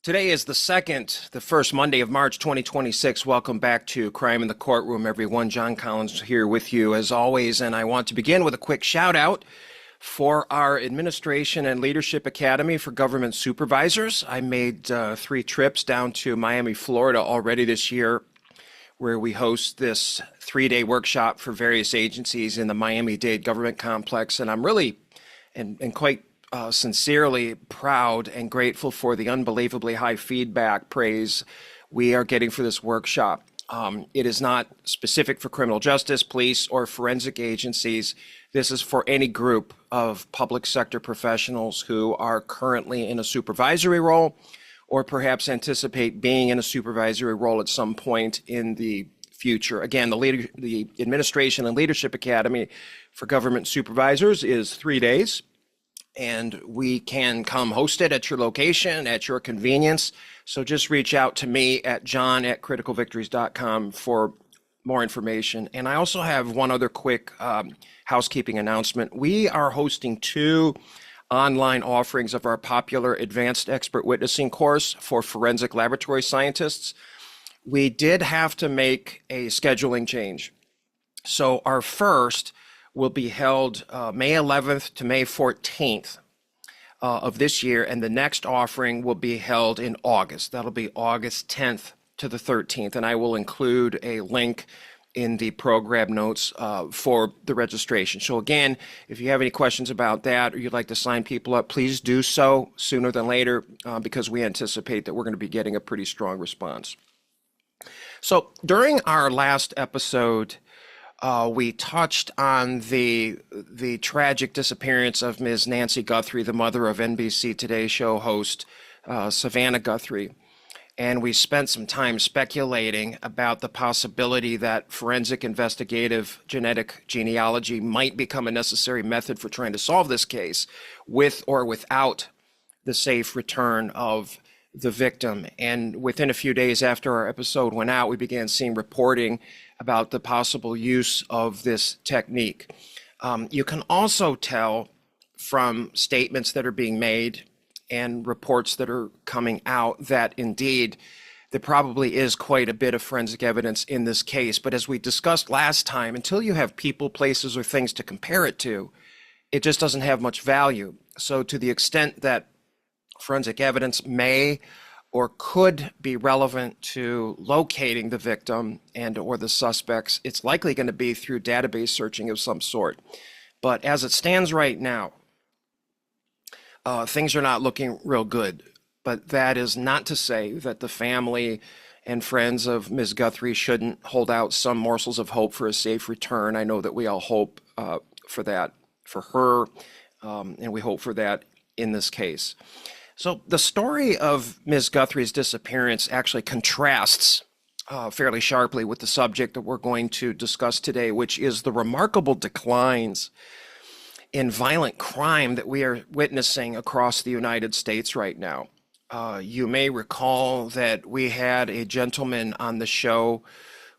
Today is the first Monday of March 2026. Welcome back to Crime in the Courtroom, everyone. John Collins here with you as always, and I want to begin with a quick shout out for our Administration and Leadership Academy for Government Supervisors. I made 3 trips down to Miami, Florida already this year, where we host this 3-day workshop for various agencies in the Miami-Dade government complex, and I'm really and quite sincerely proud and grateful for the unbelievably high feedback, praise we are getting for this workshop. It is not specific for criminal justice, police, or forensic agencies. This is for any group of public sector professionals who are currently in a supervisory role or perhaps anticipate being in a supervisory role at some point in the future. Again, the Administration and Leadership Academy for Government Supervisors is 3 days. And we can come host it at your location, at your convenience. So just reach out to me at john@criticalvictories.com for more information. And I also have one other quick housekeeping announcement. We are hosting 2 online offerings of our popular Advanced Expert Witnessing course for forensic laboratory scientists. We did have to make a scheduling change. So our first will be held May 11th to May 14th of this year, and the next offering will be held in August. That'll be August 10th to the 13th, and I will include a link in the program notes for the registration. So again, if you have any questions about that or you'd like to sign people up, please do so sooner than later because we anticipate that we're going to be getting a pretty strong response. So during our last episode, we touched on the tragic disappearance of Ms. Nancy Guthrie, the mother of NBC Today show host Savannah Guthrie. And we spent some time speculating about the possibility that forensic investigative genetic genealogy might become a necessary method for trying to solve this case with or without the safe return of the victim. And within a few days after our episode went out, we began seeing reporting about the possible use of this technique. You can also tell from statements that are being made and reports that are coming out that indeed there probably is quite a bit of forensic evidence in this case. But as we discussed last time, until you have people, places, or things to compare it to, it just doesn't have much value. So to the extent that forensic evidence may or could be relevant to locating the victim and or the suspects, it's likely going to be through database searching of some sort. But as it stands right now, things are not looking real good. But that is not to say that the family and friends of Ms. Guthrie shouldn't hold out some morsels of hope for a safe return. I know that we all hope for that for her, and we hope for that in this case. So the story of Ms. Guthrie's disappearance actually contrasts fairly sharply with the subject that we're going to discuss today, which is the remarkable declines in violent crime that we are witnessing across the United States right now. You may recall that we had a gentleman on the show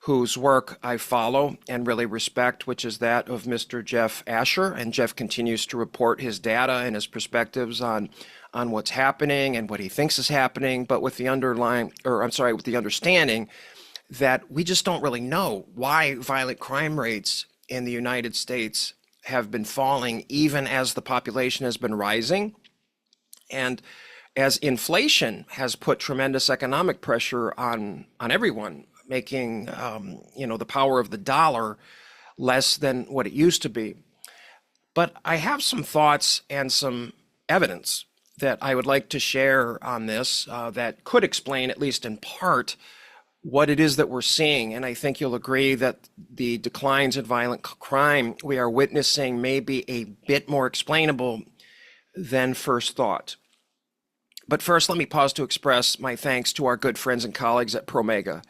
whose work I follow and really respect, which is that of Mr. Jeff Asher. And Jeff continues to report his data and his perspectives on what's happening and what he thinks is happening, but with the with the understanding that we just don't really know why violent crime rates in the United States have been falling even as the population has been rising. And as inflation has put tremendous economic pressure on everyone, making the power of the dollar less than what it used to be. But I have some thoughts and some evidence that I would like to share on this that could explain, at least in part, what it is that we're seeing. And I think you'll agree that the declines in violent crime we are witnessing may be a bit more explainable than first thought. But first, let me pause to express my thanks to our good friends and colleagues at Promega,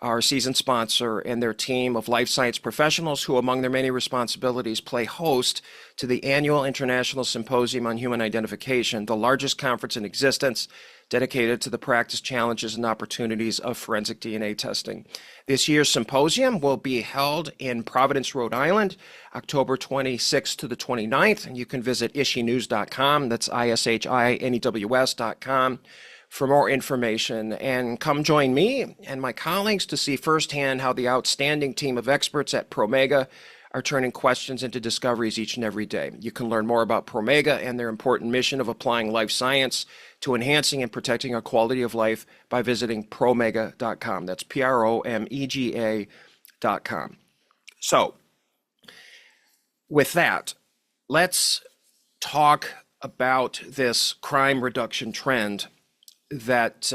our season sponsor, and their team of life science professionals who, among their many responsibilities, play host to the annual International Symposium on Human Identification, the largest conference in existence dedicated to the practice, challenges, and opportunities of forensic DNA testing. This year's symposium will be held in Providence, Rhode Island, October 26th to the 29th, and you can visit ishinews.com, that's ISHINEWS.com, for more information and come join me and my colleagues to see firsthand how the outstanding team of experts at Promega are turning questions into discoveries each and every day. You can learn more about Promega and their important mission of applying life science to enhancing and protecting our quality of life by visiting promega.com. That's PROMEGA.com. So, with that, let's talk about this crime reduction trend that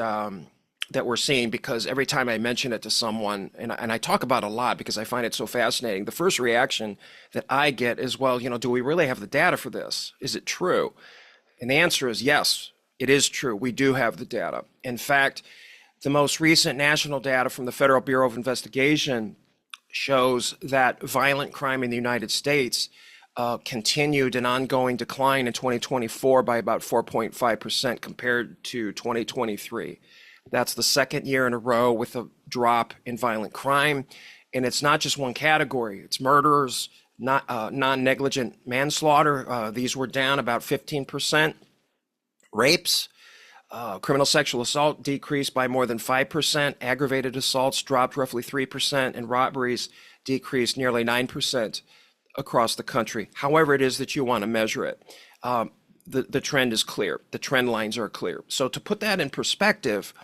we're seeing, because every time I mention it to someone, and I talk about it a lot because I find it so fascinating, the first reaction that I get is, well, do we really have the data for this? Is it true? And the answer is yes, it is true. We do have the data. In fact, the most recent national data from the Federal Bureau of Investigation shows that violent crime in the United States continued an ongoing decline in 2024 by about 4.5% compared to 2023. That's the second year in a row with a drop in violent crime. And it's not just one category. It's murders, non-negligent manslaughter. These were down about 15%. Rapes, criminal sexual assault decreased by more than 5%. Aggravated assaults dropped roughly 3%. And robberies decreased nearly 9% across the country. However it is that you want to measure it, the trend is clear. The trend lines are clear. So to put that in perspective,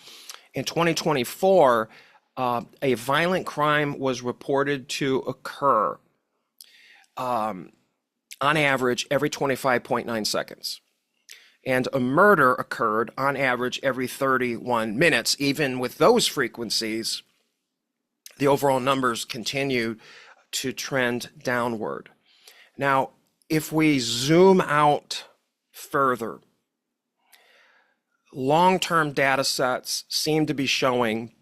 in 2024, a violent crime was reported to occur on average every 25.9 seconds. And a murder occurred on average every 31 minutes. Even with those frequencies, the overall numbers continue to trend downward. Now, if we zoom out further, long-term data sets seem to be showing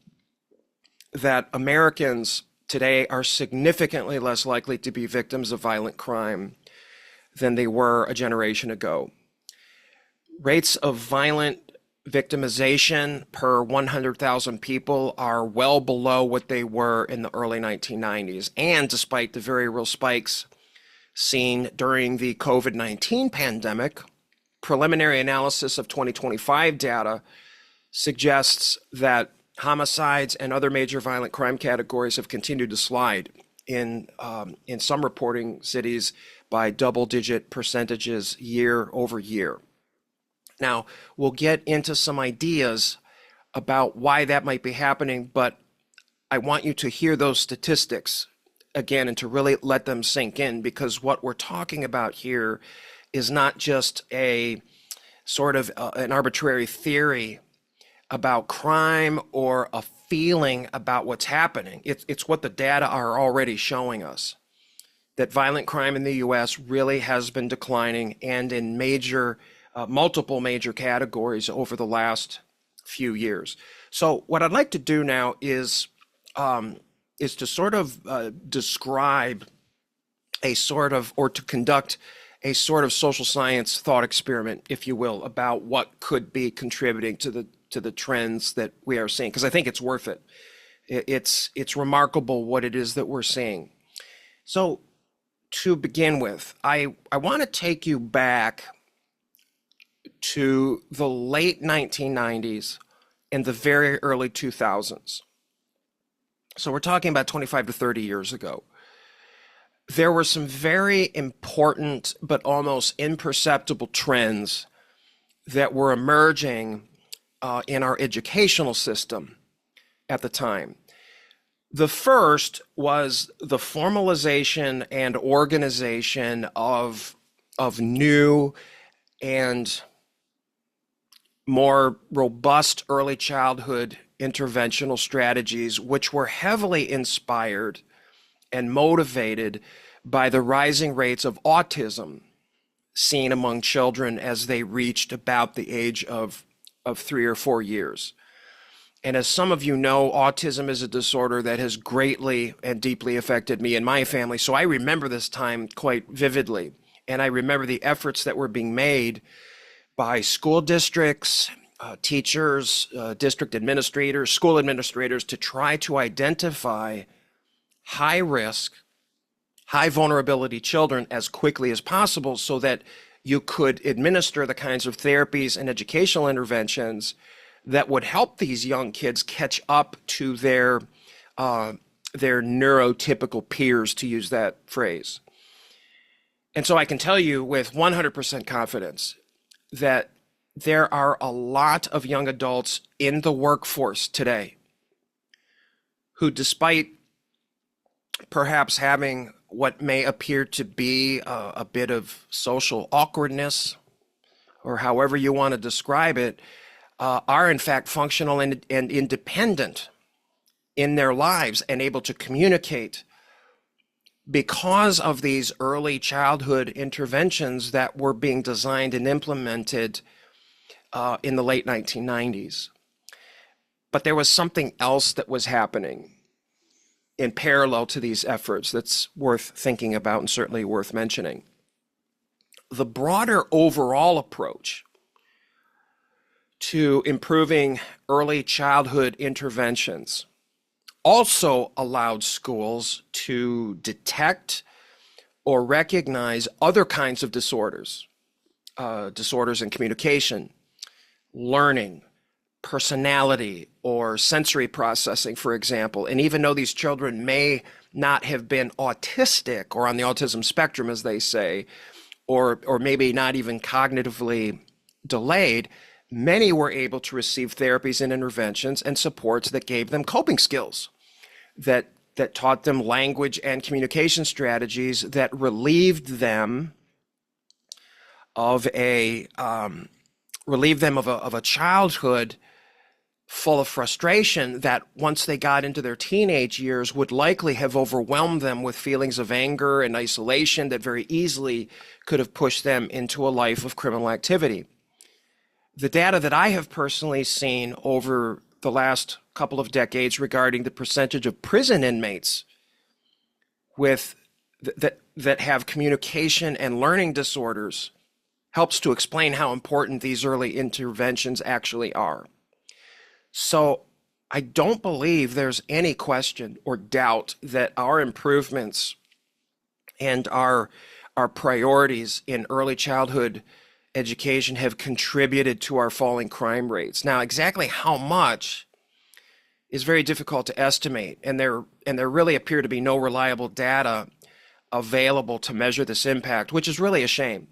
that Americans today are significantly less likely to be victims of violent crime than they were a generation ago. Rates of violent victimization per 100,000 people are well below what they were in the early 1990s. And despite the very real spikes seen during the COVID-19 pandemic, preliminary analysis of 2025 data suggests that homicides and other major violent crime categories have continued to slide in some reporting cities by double-digit percentages year over year. Now, we'll get into some ideas about why that might be happening, but I want you to hear those statistics again and to really let them sink in, because what we're talking about here is not just a sort of an arbitrary theory about crime or a feeling about what's happening. It's what the data are already showing us, that violent crime in the U.S. really has been declining, and in multiple major categories over the last few years. So what I'd like to do now is to sort of describe or to conduct a sort of social science thought experiment, if you will, about what could be contributing to the trends that we are seeing, because I think it's worth it. It's remarkable what it is that we're seeing. So to begin with, I want to take you back to the late 1990s and the very early 2000s. So we're talking about 25 to 30 years ago. There were some very important but almost imperceptible trends that were emerging in our educational system at the time. The first was the formalization and organization of new and more robust early childhood interventional strategies, which were heavily inspired and motivated by the rising rates of autism seen among children as they reached about the age of 3 or 4 years. And as some of you know, autism is a disorder that has greatly and deeply affected me and my family. So I remember this time quite vividly. And I remember the efforts that were being made by school districts, teachers, district administrators, school administrators to try to identify high risk, high vulnerability children as quickly as possible so that you could administer the kinds of therapies and educational interventions that would help these young kids catch up to their neurotypical peers, to use that phrase. And so I can tell you with 100% confidence that there are a lot of young adults in the workforce today who, despite perhaps having what may appear to be a bit of social awkwardness, or however you want to describe it, are in fact functional and independent in their lives and able to communicate because of these early childhood interventions that were being designed and implemented in the late 1990s. But there was something else that was happening in parallel to these efforts that's worth thinking about and certainly worth mentioning. The broader overall approach to improving early childhood interventions also allowed schools to detect or recognize other kinds of disorders, disorders in communication, learning, personality, or sensory processing, for example. And even though these children may not have been autistic or on the autism spectrum, as they say, or maybe not even cognitively delayed, many were able to receive therapies and interventions and supports that gave them coping skills, that taught them language and communication strategies that relieved them of a childhood full of frustration that once they got into their teenage years would likely have overwhelmed them with feelings of anger and isolation that very easily could have pushed them into a life of criminal activity. The data that I have personally seen over the last couple of decades regarding the percentage of prison inmates with that have communication and learning disorders helps to explain how important these early interventions actually are. So I don't believe there's any question or doubt that our improvements and our priorities in early childhood education have contributed to our falling crime rates. Now, exactly how much is very difficult to estimate, and there really appear to be no reliable data available to measure this impact, which is really a shame.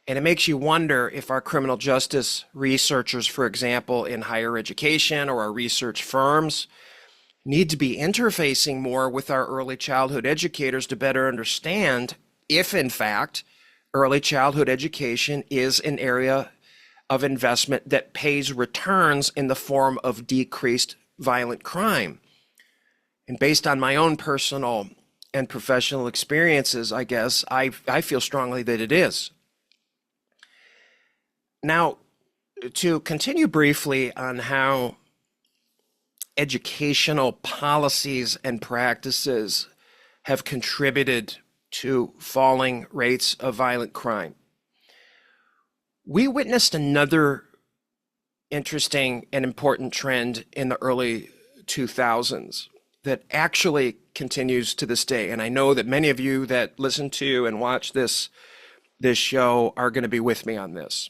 And it makes you wonder if our criminal justice researchers, for example, in higher education or our research firms, need to be interfacing more with our early childhood educators to better understand if, in fact, early childhood education is an area of investment that pays returns in the form of decreased violent crime. And based on my own personal and professional experiences, I guess, I feel strongly that it is. Now, to continue briefly on how educational policies and practices have contributed to falling rates of violent crime, we witnessed another interesting and important trend in the early 2000s that actually continues to this day. And I know that many of you that listen to and watch this show are going to be with me on this.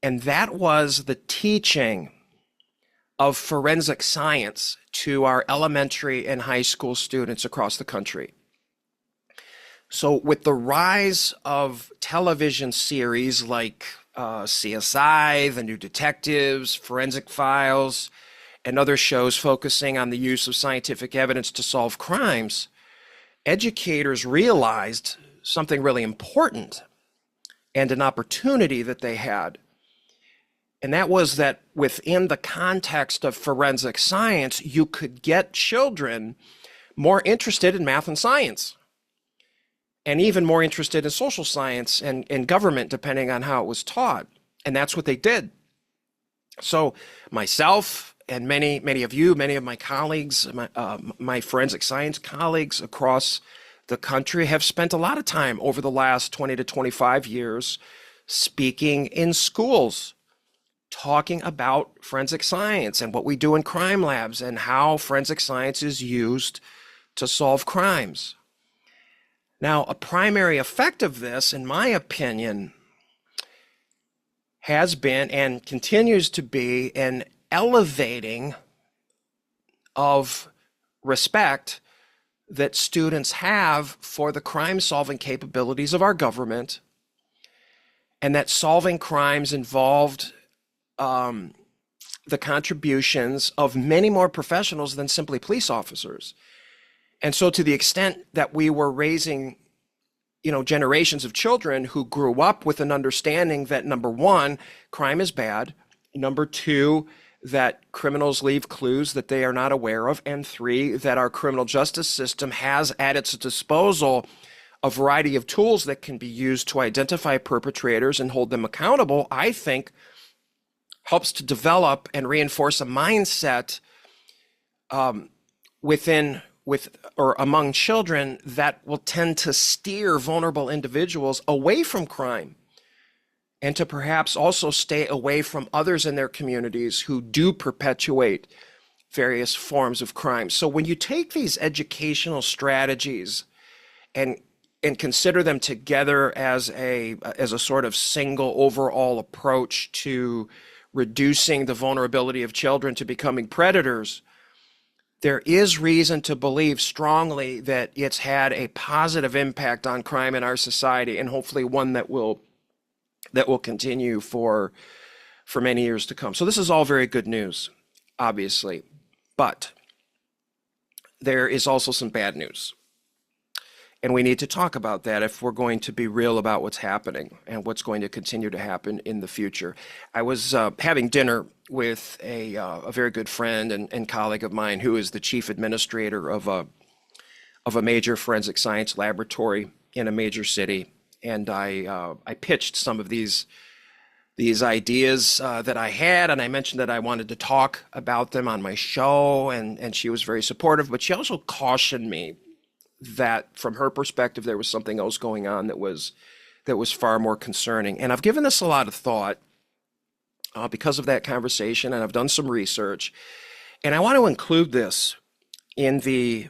And that was the teaching of forensic science to our elementary and high school students across the country. So with the rise of television series like CSI, The New Detectives, Forensic Files, and other shows focusing on the use of scientific evidence to solve crimes, educators realized something really important and an opportunity that they had. And that was that within the context of forensic science, you could get children more interested in math and science, and even more interested in social science and government, depending on how it was taught. And that's what they did. So myself and many of you, many of my colleagues, my forensic science colleagues across the country have spent a lot of time over the last 20 to 25 years speaking in schools, talking about forensic science and what we do in crime labs and how forensic science is used to solve crimes. Now, a primary effect of this, in my opinion, has been and continues to be an elevating of respect that students have for the crime-solving capabilities of our government, and that solving crimes involved the contributions of many more professionals than simply police officers. And so to the extent that we were raising, generations of children who grew up with an understanding that, number one, crime is bad, number two, that criminals leave clues that they are not aware of, and three, that our criminal justice system has at its disposal a variety of tools that can be used to identify perpetrators and hold them accountable, I think helps to develop and reinforce a mindset among children that will tend to steer vulnerable individuals away from crime, and to perhaps also stay away from others in their communities who do perpetuate various forms of crime. So when you take these educational strategies and consider them together as a sort of single overall approach to reducing the vulnerability of children to becoming predators, there is reason to believe strongly that it's had a positive impact on crime in our society, and hopefully one that will continue for many years to come. So this is all very good news, obviously, but there is also some bad news. And we need to talk about that if we're going to be real about what's happening and what's going to continue to happen in the future. I was having dinner with a very good friend and colleague of mine who is the chief administrator of a major forensic science laboratory in a major city. And I pitched some of these ideas that I had, and I mentioned that I wanted to talk about them on my show, and she was very supportive, but she also cautioned me that from her perspective there was something else going on that was far more concerning. And I've given this a lot of thought because of that conversation, and I've done some research, and I want to include this in the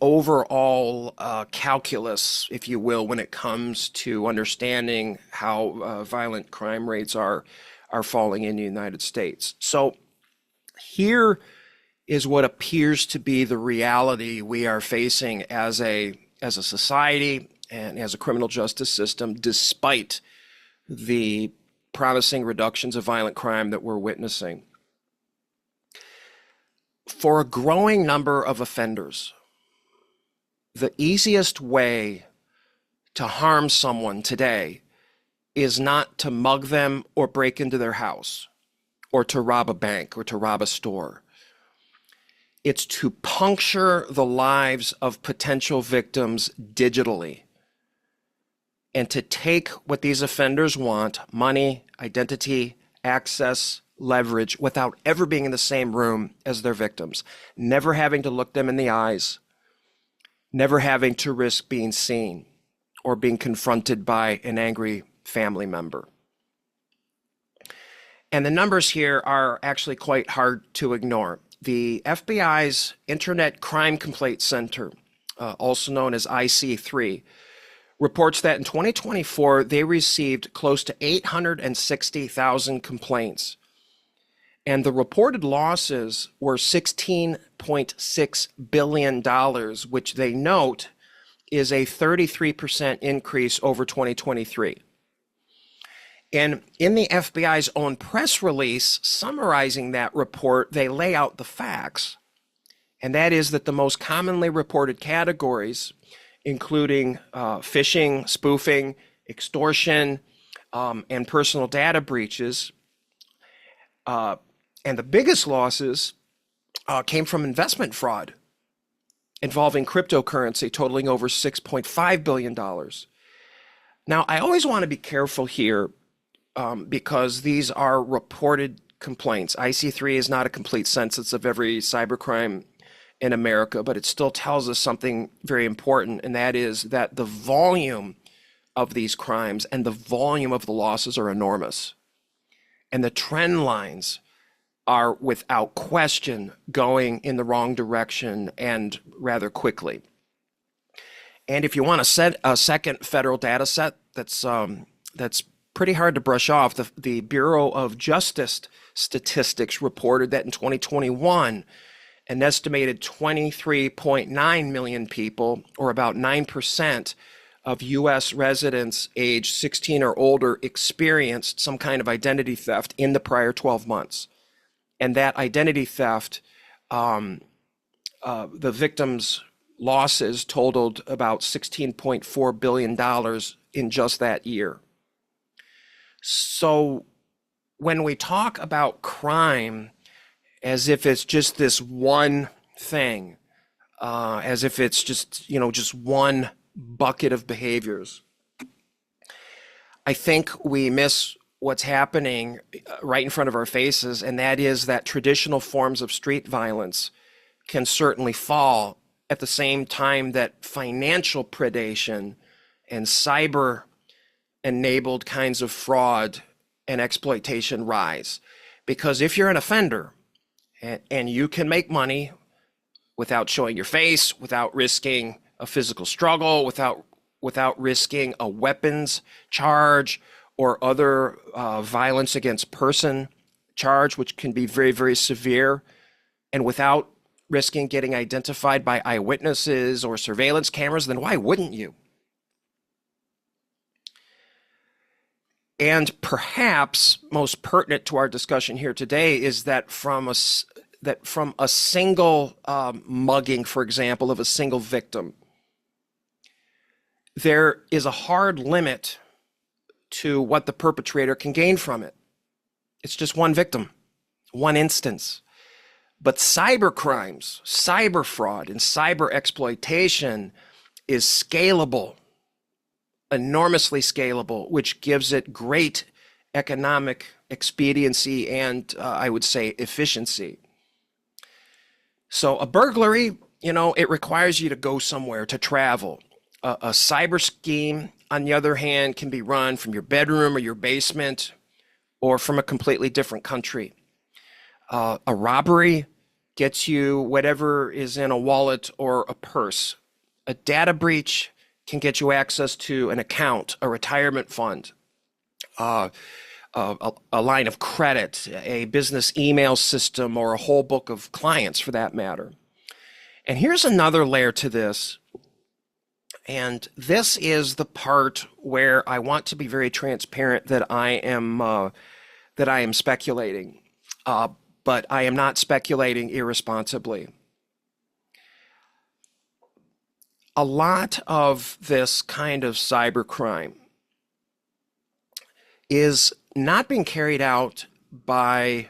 overall calculus, if you will, when it comes to understanding how violent crime rates are falling in the United States. So here is what appears to be the reality we are facing as a society and as a criminal justice system, despite the promising reductions of violent crime that we're witnessing. For a growing number of offenders, the easiest way to harm someone today is not to mug them or break into their house or to rob a bank or to rob a store. It's to puncture the lives of potential victims digitally and to take what these offenders want, money, identity, access, leverage, without ever being in the same room as their victims, never having to look them in the eyes, never having to risk being seen or being confronted by an angry family member. And the numbers here are actually quite hard to ignore. The FBI's Internet Crime Complaint Center, also known as IC3, reports that in 2024, they received close to 860,000 complaints. And the reported losses were $16.6 billion, which they note is a 33% increase over 2023. And in the FBI's own press release summarizing that report, they lay out the facts. And that is that the most commonly reported categories, including phishing, spoofing, extortion, and personal data breaches, and the biggest losses came from investment fraud involving cryptocurrency, totaling over $6.5 billion. Now, I always want to be careful here because these are reported complaints. IC3 is not a complete census of every cybercrime in America, but it still tells us something very important, and that is that the volume of these crimes and the volume of the losses are enormous. And the trend lines are without question going in the wrong direction and rather quickly. And if you want to set a second federal data set that's pretty hard to brush off. The Bureau of Justice Statistics reported that in 2021, an estimated 23.9 million people, or about 9% of U.S. residents age 16 or older, experienced some kind of identity theft in the prior 12 months. And that identity theft, the victims' losses totaled about $16.4 billion in just that year. So when we talk about crime as if it's just this one thing, as if it's just, just one bucket of behaviors, I think we miss what's happening right in front of our faces, and that is that traditional forms of street violence can certainly fall at the same time that financial predation and cyber-enabled kinds of fraud and exploitation rise. Because if you're an offender and you can make money without showing your face, without risking a physical struggle, without risking a weapons charge or other violence against person charge, which can be very, very severe, and without risking getting identified by eyewitnesses or surveillance cameras, then why wouldn't you? And perhaps most pertinent to our discussion here today is that from a single mugging, for example, of a single victim, there is a hard limit to what the perpetrator can gain from it. It's just one victim, one instance. But cyber crimes, cyber fraud, and cyber exploitation is scalable, enormously scalable, which gives it great economic expediency and I would say efficiency. So a burglary, it requires you to go somewhere, to travel. A cyber scheme, on the other hand, can be run from your bedroom or your basement or from a completely different country. A robbery gets you whatever is in a wallet or a purse. A data breach can get you access to an account, a retirement fund, a line of credit, a business email system, or a whole book of clients for that matter. And here's another layer to this. And this is the part where I want to be very transparent that I am speculating, but I am not speculating irresponsibly. A lot of this kind of cybercrime is not being carried out by,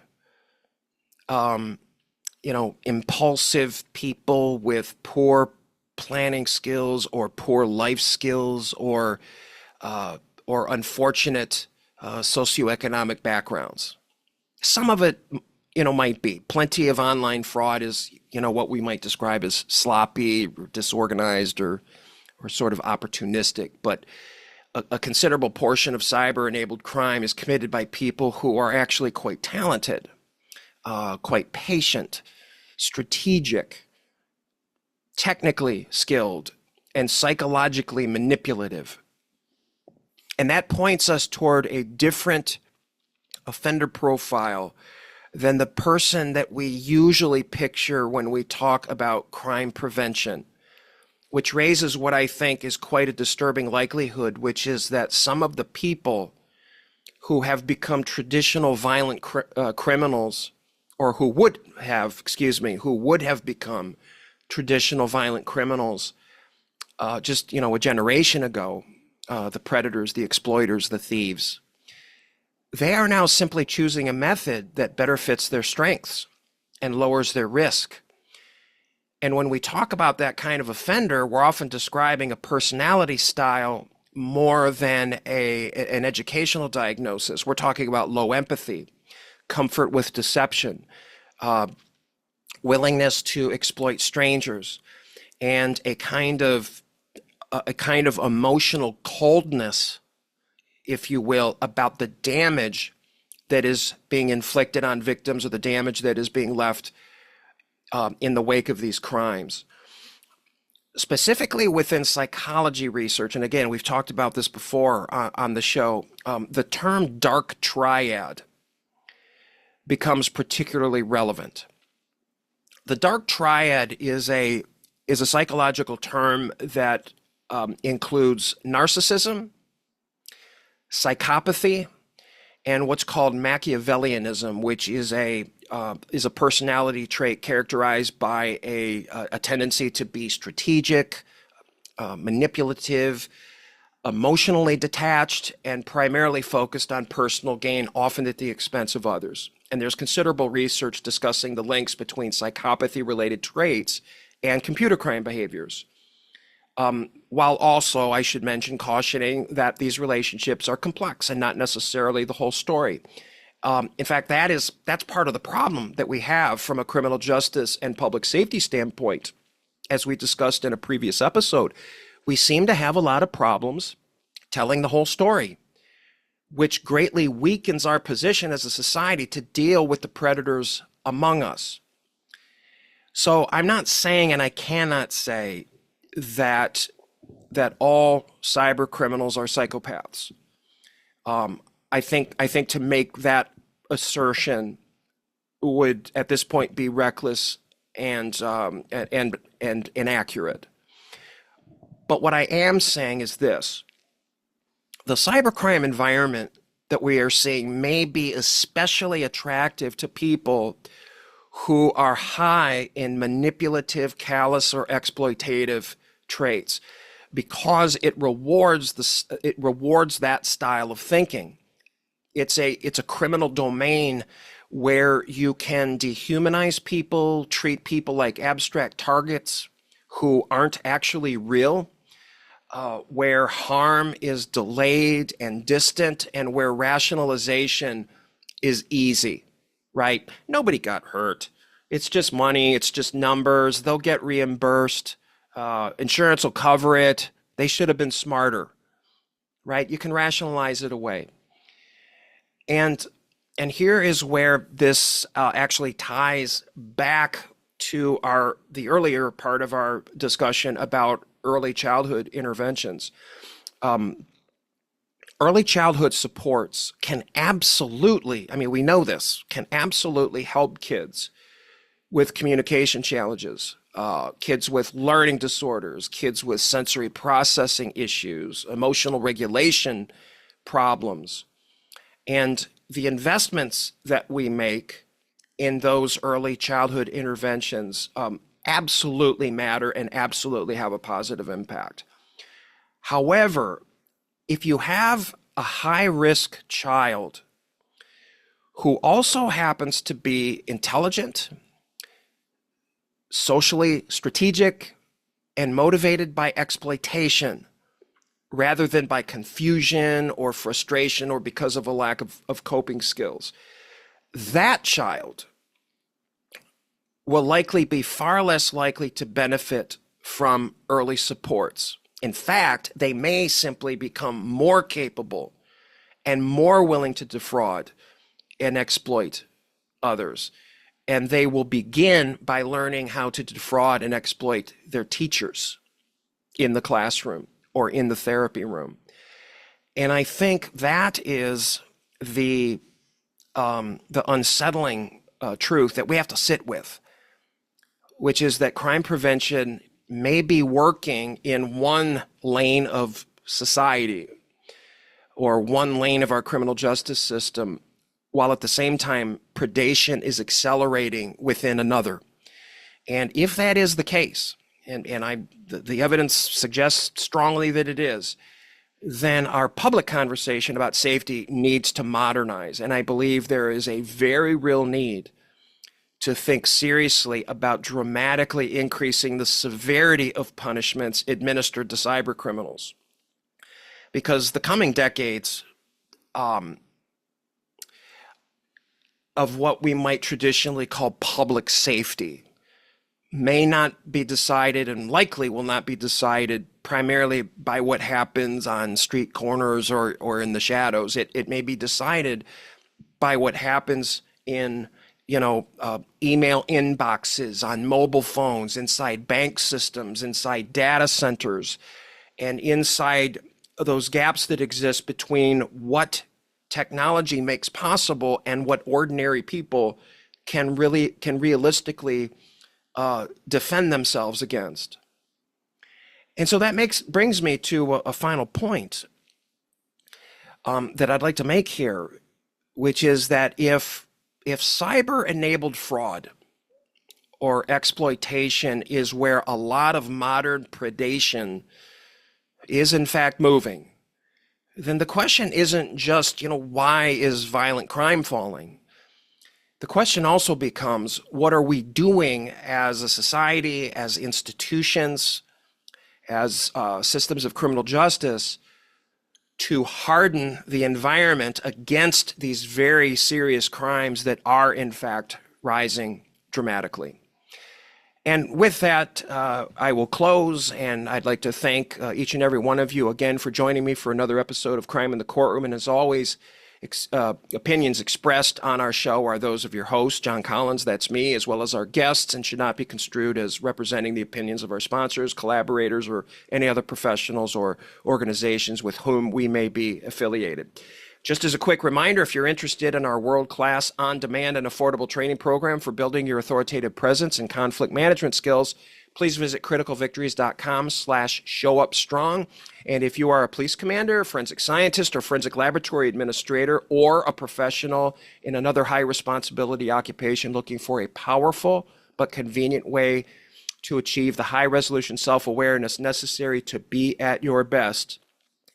impulsive people with poor planning skills or poor life skills or unfortunate socioeconomic backgrounds. Some of it, might be. Plenty of online fraud is, what we might describe as sloppy, or disorganized, or sort of opportunistic. But a considerable portion of cyber-enabled crime is committed by people who are actually quite talented, quite patient, strategic, technically skilled, and psychologically manipulative. And that points us toward a different offender profile than the person that we usually picture when we talk about crime prevention, which raises what I think is quite a disturbing likelihood, which is that some of the people who have become traditional violent criminals, or who would have become traditional violent criminals just, a generation ago, the predators, the exploiters, the thieves, they are now simply choosing a method that better fits their strengths and lowers their risk. And when we talk about that kind of offender, we're often describing a personality style more than an educational diagnosis. We're talking about low empathy, comfort with deception, willingness to exploit strangers, and a kind of emotional coldness, if you will, about the damage that is being inflicted on victims or the damage that is being left in the wake of these crimes. specifically within psychology research, and again, we've talked about this before on the show, the term dark triad becomes particularly relevant. The dark triad is a psychological term that includes narcissism, psychopathy, and what's called Machiavellianism, which is a personality trait characterized by a tendency to be strategic, manipulative, emotionally detached, and primarily focused on personal gain, often at the expense of others. And there's considerable research discussing the links between psychopathy-related traits and computer crime behaviors. While also, I should mention, cautioning that these relationships are complex and not necessarily the whole story. In fact, that's part of the problem that we have from a criminal justice and public safety standpoint. As we discussed in a previous episode, we seem to have a lot of problems telling the whole story, which greatly weakens our position as a society to deal with the predators among us. So I'm not saying, and I cannot say, that all cyber criminals are psychopaths. I think to make that assertion would at this point be reckless and inaccurate. But what I am saying is this: the cybercrime environment that we are seeing may be especially attractive to people who are high in manipulative, callous, or exploitative traits, because it rewards that style of thinking. It's a criminal domain where you can dehumanize people, treat people like abstract targets who aren't actually real, where harm is delayed and distant, and where rationalization is easy, right? Nobody got hurt. It's just money. It's just numbers. They'll get reimbursed. Insurance will cover it. They should have been smarter, right? You can rationalize it away. And here is where this actually ties back to the earlier part of our discussion about early childhood interventions. Early childhood supports can absolutely, we know this, can absolutely help kids with communication challenges, kids with learning disorders, kids with sensory processing issues, emotional regulation problems. And the investments that we make in those early childhood interventions absolutely matter and absolutely have a positive impact. However, if you have a high-risk child who also happens to be intelligent, socially strategic, and motivated by exploitation rather than by confusion or frustration or because of a lack of coping skills, that child will likely be far less likely to benefit from early supports. In fact, they may simply become more capable and more willing to defraud and exploit others. And they will begin by learning how to defraud and exploit their teachers in the classroom or in the therapy room. And I think that is the unsettling truth that we have to sit with, which is that crime prevention may be working in one lane of society or one lane of our criminal justice system, while at the same time predation is accelerating within another. And if that is the case, and the evidence suggests strongly that it is, then our public conversation about safety needs to modernize. And I believe there is a very real need to think seriously about dramatically increasing the severity of punishments administered to cyber criminals. Because the coming decades of what we might traditionally call public safety may not be decided, and likely will not be decided, primarily by what happens on street corners or in the shadows. It may be decided by what happens in email inboxes on mobile phones, inside bank systems, inside data centers, and inside those gaps that exist between what technology makes possible and what ordinary people can realistically defend themselves against. And so that brings me to a final point that I'd like to make here, which is that if cyber-enabled fraud or exploitation is where a lot of modern predation is in fact moving, then the question isn't just, why is violent crime falling? The question also becomes, what are we doing as a society, as institutions, as systems of criminal justice to harden the environment against these very serious crimes that are in fact rising dramatically? And with that, I will close, and I'd like to thank each and every one of you again for joining me for another episode of Crime in the Courtroom. And as always, opinions expressed on our show are those of your host, John Collins, that's me, as well as our guests, and should not be construed as representing the opinions of our sponsors, collaborators, or any other professionals or organizations with whom we may be affiliated. Just as a quick reminder, if you're interested in our world-class, on-demand, and affordable training program for building your authoritative presence and conflict management skills, please visit criticalvictories.com/showupstrong. And if you are a police commander, forensic scientist, or forensic laboratory administrator, or a professional in another high responsibility occupation looking for a powerful but convenient way to achieve the high resolution self-awareness necessary to be at your best,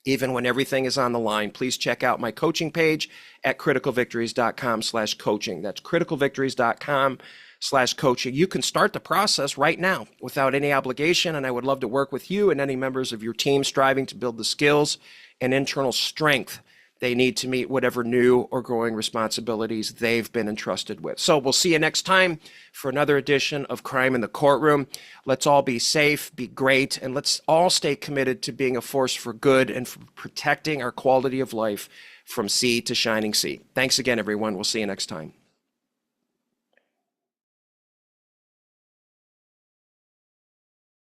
even when everything is on the line, please check out my coaching page at criticalvictories.com/coaching. That's criticalvictories.com/coaching. You can start the process right now without any obligation, and I would love to work with you and any members of your team striving to build the skills and internal strength they need to meet whatever new or growing responsibilities they've been entrusted with. So we'll see you next time for another edition of Crime in the Courtroom. Let's all be safe, be great, and let's all stay committed to being a force for good and for protecting our quality of life from sea to shining sea. Thanks again, everyone. We'll see you next time.